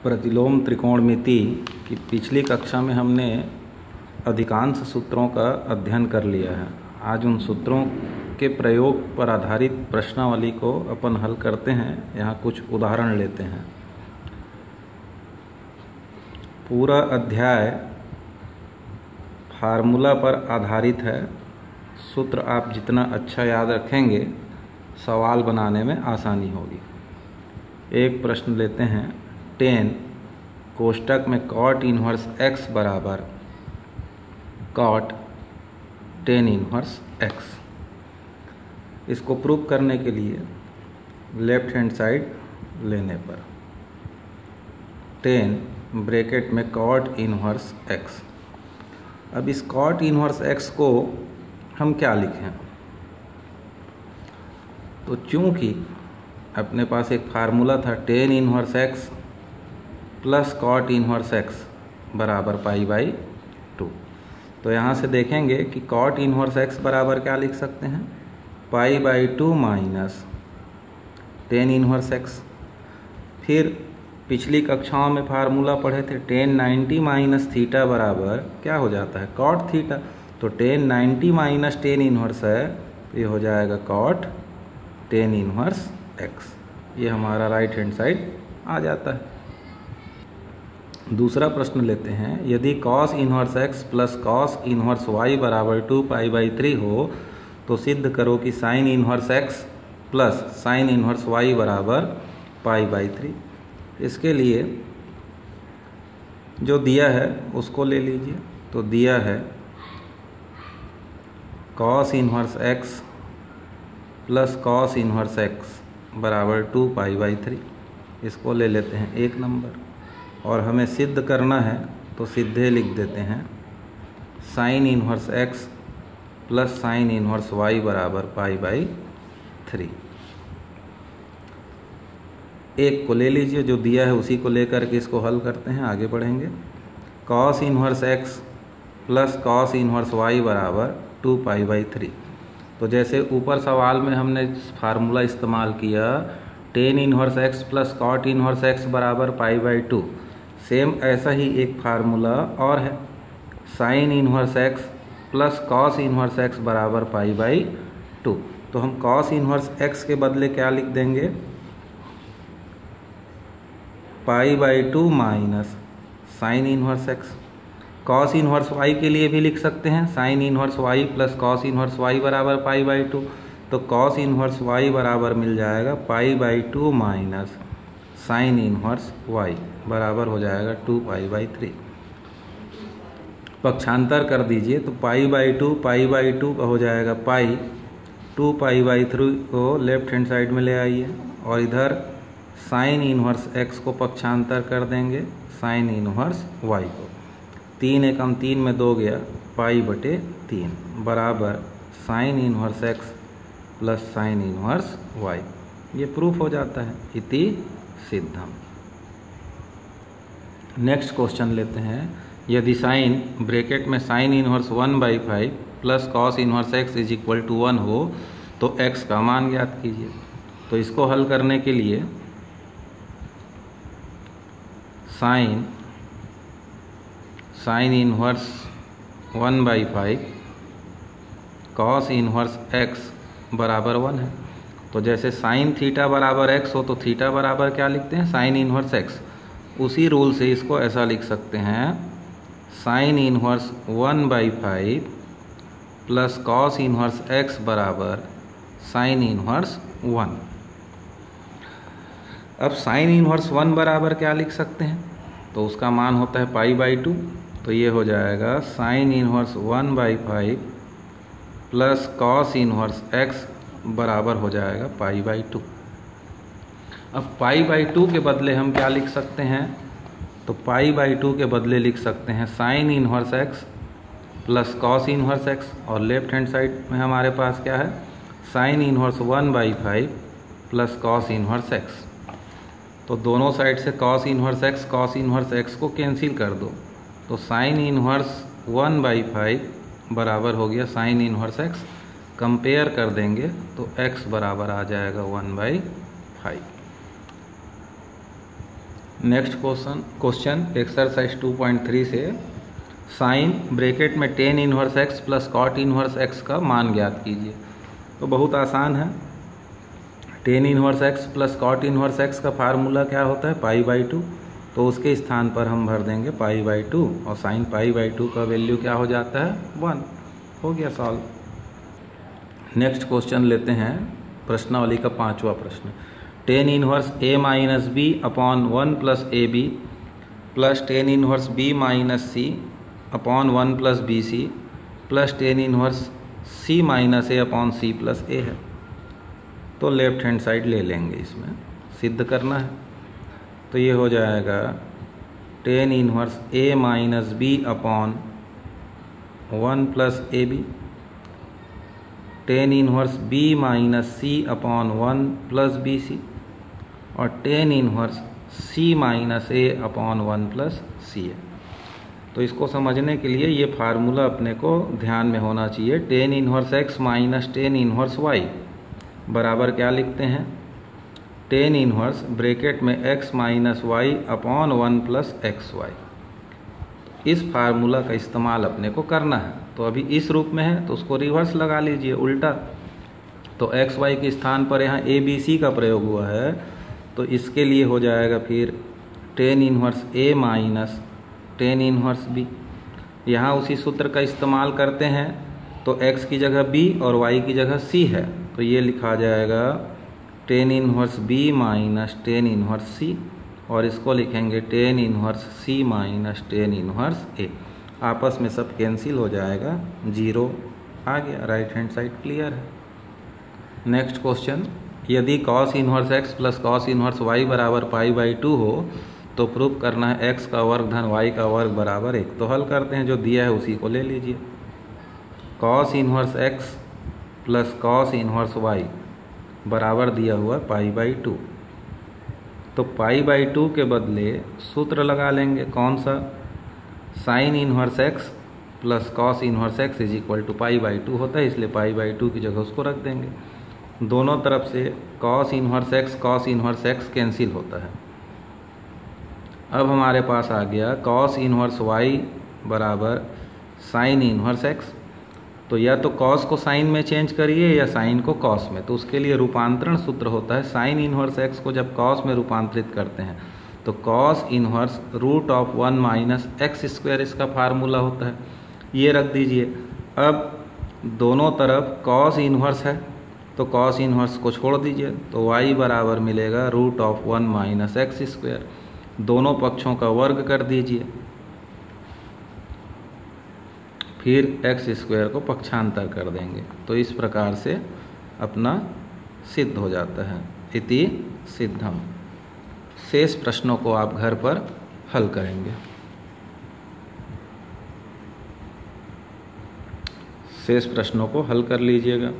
प्रतिलोम त्रिकोणमिति की पिछली कक्षा में हमने अधिकांश सूत्रों का अध्ययन कर लिया है। आज उन सूत्रों के प्रयोग पर आधारित प्रश्नावली को अपन हल करते हैं। यहाँ कुछ उदाहरण लेते हैं। पूरा अध्याय फार्मूला पर आधारित है। सूत्र आप जितना अच्छा याद रखेंगे सवाल बनाने में आसानी होगी। एक प्रश्न लेते हैं। 10 कोष्टक में cot इन्वर्स x बराबर cot tan इन्वर्स x। इसको प्रूव करने के लिए लेफ्ट हैंड साइड लेने पर 10 ब्रैकेट में cot इन्वर्स x। अब इस cot इन्वर्स x को हम क्या लिखें? तो चूंकि अपने पास एक फार्मूला था tan inverse x plus cot inverse x बराबर π/2। तो यहाँ से देखेंगे कि cot इन्वर्स x बराबर क्या लिख सकते हैं? π/2 माइनस tan इन्वर्स x। फिर पिछली कक्षाओं में फार्मूला पढ़े थे tan 90 माइनस थीटा बराबर क्या हो जाता है? cot theta. तो tan 90 माइनस tan इन्वर्स है तो ये हो जाएगा cot tan इन्वर्स x। ये हमारा राइट हैंड साइड आ जाता है। दूसरा प्रश्न लेते हैं। यदि cos inverse x plus cos inverse y बराबर 2π/3 हो तो सिद्ध करो कि sin inverse x plus sin inverse y बराबर π/3। इसके लिए जो दिया है उसको ले लीजिए। तो दिया है cos inverse x plus cos inverse x बराबर 2π/3। इसको ले लेते हैं एक नंबर। और हमें सिद्ध करना है तो सीधे लिख देते हैं sin inverse x plus sin inverse y बराबर π/3। एक को ले लीजिए, जो दिया है उसी को लेकर के इसको हल करते हैं, आगे बढ़ेंगे। cos inverse x plus cos inverse y बराबर 2π/3। तो जैसे ऊपर सवाल में हमने फार्मूला इस्तेमाल किया tan inverse x plus cot inverse x बराबर π/2, सेम ऐसा ही एक फार्मूला और है sin inverse x plus cos inverse x बराबर π/2। तो हम cos इन्वर्स x के बदले क्या लिख देंगे? π/2 minus sin inverse x। cos inverse y के लिए भी लिख सकते हैं sin inverse y plus cos inverse y बराबर π/2। तो cos इन्वर्स y बराबर मिल जाएगा π/2 माइनस sin इन्वर्स y बराबर हो जाएगा 2π/3। पक्षांतर कर दीजिए तो π/2 का हो जाएगा पाई। 2π/3 को लेफ्ट हैंड साइड में ले आइए और इधर sin इन्वर्स x को पक्षांतर कर देंगे sin इन्वर्स y को। 3 एकम 3 में 2 गया π/3 बराबर sin inverse x plus sin inverse y। ये प्रूफ हो जाता है इति सिद्धम। नेक्स्ट क्वेश्चन लेते हैं। यदि साइन ब्रैकेट में sin inverse 1/5 plus cos inverse x is equal to 1 हो तो x का मान ज्ञात कीजिए। तो इसको हल करने के लिए sin inverse 1/5 cos inverse x बराबर 1 है। तो जैसे sin थीटा बराबर x हो तो थीटा बराबर क्या लिखते हैं? sin inverse x। उसी रूल से इसको ऐसा लिख सकते हैं sin inverse 1/5 plus cos inverse x बराबर sin इन्वर्स 1। अब sin इन्वर्स 1 बराबर क्या लिख सकते हैं? तो उसका मान होता है π/2। तो ये हो जाएगा sin inverse 1/5 plus cos inverse x बराबर हो जाएगा π/2। अब π/2 के बदले हम क्या लिख सकते हैं? तो π/2 के बदले लिख सकते हैं sin inverse x plus cos inverse x। और लेफ्ट हैंड साइड में हमारे पास क्या है? sin inverse 1/5 plus cos inverse x। तो दोनों साइड से cos इन्वर्स x को कैंसिल कर दो। तो sin इन्वर्स 1/5 बराबर हो गया sin इन्वर्स x। कंपेयर कर देंगे तो x बराबर आ जाएगा 1/5। नेक्स्ट क्वेश्चन एक्सरसाइज 2.3 से साइन ब्रैकेट में tan inverse X plus cot inverse X का मान ज्ञात कीजिए। तो बहुत आसान है। Tan inverse X plus cot inverse X का फार्मूला क्या होता है, π/2। तो उसके स्थान पर हम भर देंगे π/2 और साइन π/2 का वैल्यू क्या हो जाता है, 1। हो गया सॉल्व। नेक्स्ट क्वेश्चन लेते हैं प्रश्नावली का 5वां प्रश्न। Tan inverse a minus B upon 1 plus A B plus tan inverse b minus C upon 1 plus B C plus tan inverse c minus A upon C plus A है। तो left hand side ले लेंगे, इसमें सिद्ध करना है। तो ये हो जाएगा tan inverse a minus B upon 1 plus A B tan inverse b minus C upon 1 plus B C और tan inverse c minus A upon 1 plus C है। तो इसको समझने के लिए ये फार्मूला अपने को ध्यान में होना चाहिए। Tan inverse x minus tan inverse y बराबर क्या लिखते हैं, टेन इनवर्स ब्रैकेट में x minus Y upon 1 plus X Y. इस फार्मूला का इस्तेमाल अपने को करना है। तो अभी इस रूप में है तो उसको रिवर्स लगा लीजिए, उल्टा। तो एक्स वाई के स्थान पर यहाँ ए बी सी का प्रयोग हुआ है, तो इसके लिए हो जाएगा फिर टेन इनवर्स ए माइनस टेन इनवर्स बी। यहाँ उसी सूत्र का इस्तेमाल करते हैं। तो x की जगह b और y की जगह c है, तो ये लिखा जाएगा tan inverse b minus tan inverse c और इसको लिखेंगे ten inverse c minus tan inverse a। आपस में सब कैंसिल हो जाएगा, 0 आ गया। राइट हैंड साइड क्लियर है। नेक्स्ट क्वेश्चन, यदि cos inverse x plus cos inverse y बराबर π/2 हो तो प्रूफ करना है x का वर्ग धन y का वर्ग बराबर 1। तो हल करते हैं, जो दिया है उसी को ले लीजिए। cos inverse x plus cos inverse y बराबर दिया हुआ π/2। तो π/2 के बदले सूत्र लगा लेंगे, कौन सा, sine inverse x plus cos inverse x is equal to π/2 होता है, इसलिए π/2 की जगह उसको रख देंगे। दोनों तरफ से cos इनवर्स x कैंसिल होता है। अब हमारे पास आ गया cos इनवर्स y बराबर साइन इनवर्स x। तो या तो cos को साइन में चेंज करिए या साइन को cos में। तो उसके लिए रूपांतरण सूत्र होता है, साइन इनवर्स x को जब cos में रूपांतरित करते हैं तो cos inverse root of 1 minus X square इसका फार्मूला होता है, ये रख दीजिए। अब दोनों तरफ cos इनवर्स है तो cos इनवर्स को छोड़ दीजिए, तो y बराबर मिलेगा root of 1 minus X square. दोनों पक्षों का वर्ग कर दीजिए, फिर एक्स स्क्वायर को पक्षांतर कर देंगे। तो इस प्रकार से अपना सिद्ध हो जाता है, इति सिद्धम। शेष प्रश्नों को आप घर पर हल करेंगे। शेष प्रश्नों को हल कर लीजिएगा।